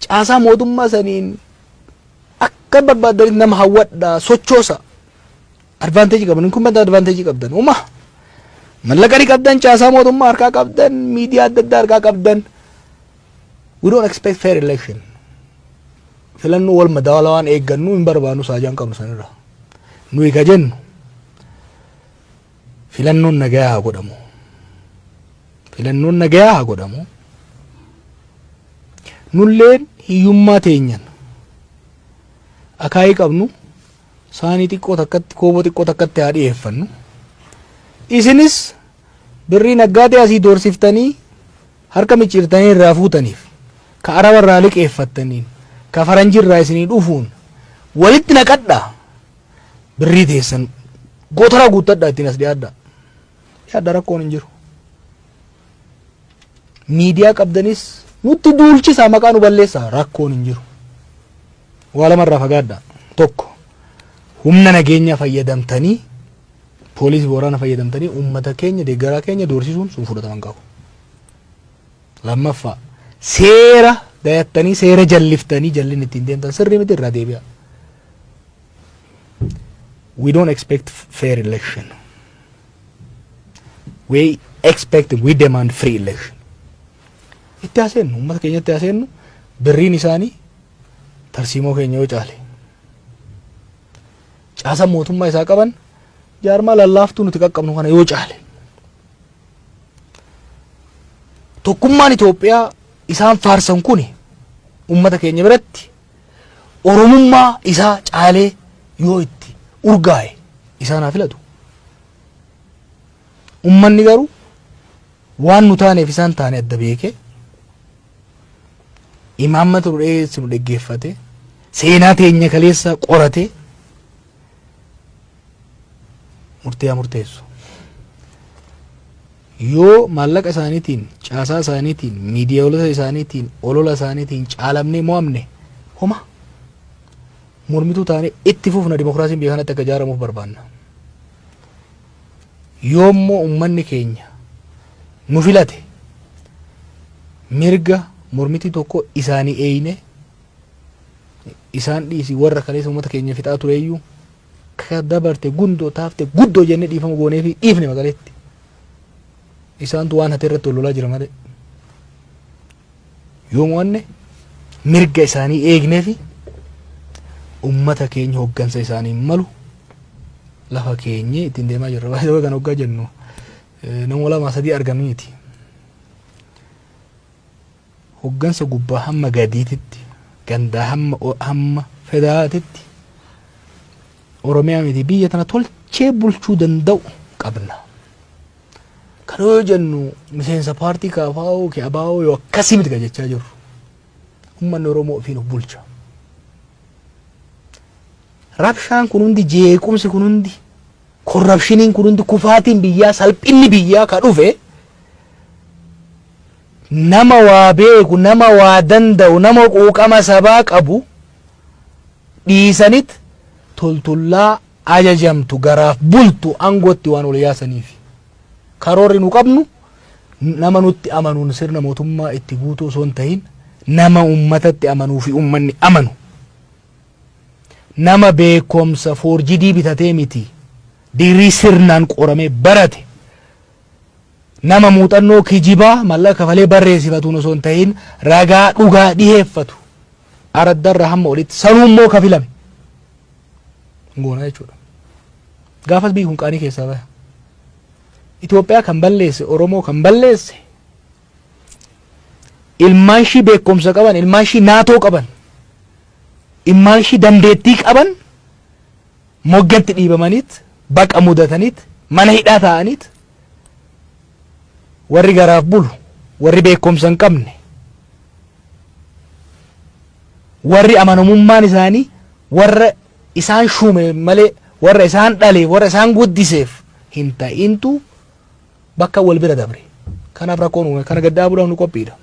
caasaa mootummaa saniin akka barbaadan nama hawwadha sochoosa advantage qaban kun bada advantage qabdan uma mallaqani qabdan caasaa mootummaa harkaa qabdan miidiyaa adda addaa harkaa qabdan we don't expect fair election filannoo wal madaalawaan eeggannu hin barbaannu saajaan qabnu sanirra nuyi ka jennu filannoon nagaa haa godhamu filannoon nagaa haa godhamu nulleen hiyyummaa teenyan akaayii qabnu saanii xiqqoo takkatti kooboo xiqqoo takkatti haa dhiyeeffannu isinis birrii naggaatee asii doorsiftanii harka micciirtanii irraa fuutaniif ka araba irraa liqeeffattaniin ka faranjii irraa isinii dhufuun walitti naqadhaa birrii teessan gootaraa guuttadhaa ittiin as dhiyaadhaa rakkoon hin jiru miidiyaa qabdanis nutti duulchisaa maqaa nu balleessaa rakkoon hin jiru waa lamarraa fagaadhaa tokko humna nageenya fayyadamtanii poolisii waraana fayyadamtanii ummata keenya deeggaraa keenya doorsisuun sun fudhataman qabu lammaffaa seera dayattanii seera jalliftanii jallin ittiin deemtan sirrii miti irraa deebi'a we don't expect fair election we demand free election itti haasennu ummata keenya itti haasennu birriin isaanii tarsiimoo keenya yoo caale caasa mootummaa isaa qaban jaarmaa lallaaftuu nuti qaqqabnu kana yoo caale tokkummaan Itoophiyaa isaan faarsan kuni ummata keenya biratti oromummaa isaa caalee yoo itti urgaa'e isaan haa filatu ummanni garuu waan nu taaneef isaan taane adda beeke imaammata nu dhaggeeffate seenaa teenya kaleessa qorate murteessu yoo maallaqa isaaniitiin caasaa isaaniitiin miidiyaa isaaniitiin olola isaaniitiin caalamnee mo'amne homa mormituu taane itti fufna dimokiraasiin biyya kanatti akka ijaaramuuf barbaanna yoommoo ummanni keenya nu filate mirga mormitii tokko isaanii eeyne isaan dhiisi warra kaleessa ummata keenya fixaa tureeyyuu ka dabarte gundoo taafte guddoo jenne dhiifama goonee fi dhiifne magaleetti isaantu waan hate irratti lolaa jira malee yoo mo'anne mirga isaanii eegnee fi ummata keenya hoggansa isaanii malu lafa keenya ittiin deemaa jirra baay'ee kan hoggaa jennu nama lama sadii argamniiti hoggansa gubbaa hamma gadiititti gandaa hamma federaatitti Oromiyaa miti biyya tana tolchee bulchuu danda'u qabna kan yoo jennu miseensa paartii kaafaa'oo ki'abaa'oo yoo akkasii miti jechaa jirru ummanni Oromoo ofiin of bulcha rabshaan kun hundi jeequmsi kun hundi korrapshiniin kun hundi kufaatiin biyyaa salphinni biyyaa ka dhufe nama waa beeku nama waa danda'u nama quuqama sabaa qabu dhiisanit toltullaa ajajamtu garaaf bultu angootti waan ol yaasaniif karoorri nu qabnu nama nutti amanuun sirna mootummaa itti guutuu osoo hin ta'in nama ummatatti amanuu fi ummanni amanu nama beekomsa foorjidii bitatee miti dirii sirnaan qoramee barate nama muuxannoo kijibaa mallaqa kafalee barreessifatuun osoo hin ta'in ragaa dhugaa dhiheeffatu araddarra hamma olitti sanuummoo kafilame goona jechuudha gaafas biyyi kun qaanii keessaa bahe Itoophiyaa kan balleesse Oromoo kan balleesse ilmaan ishii beekumsa qaban ilmaan ishii naatoo qaban ilmaan ishii dandeettii qaban moggatti dhiibamaniit baqa mudataniit mana hidhaa ta'aniit warri garaaf bulu warri beekumsa hin qabne warri amanamummaan isaanii warra isaan shuume malee warra isaan dhale warra isaan guddiseef hin ta'intu bakka wal bira dabre kanaaf rakkoon uume kana gaddaa bulaaf nu qophiidha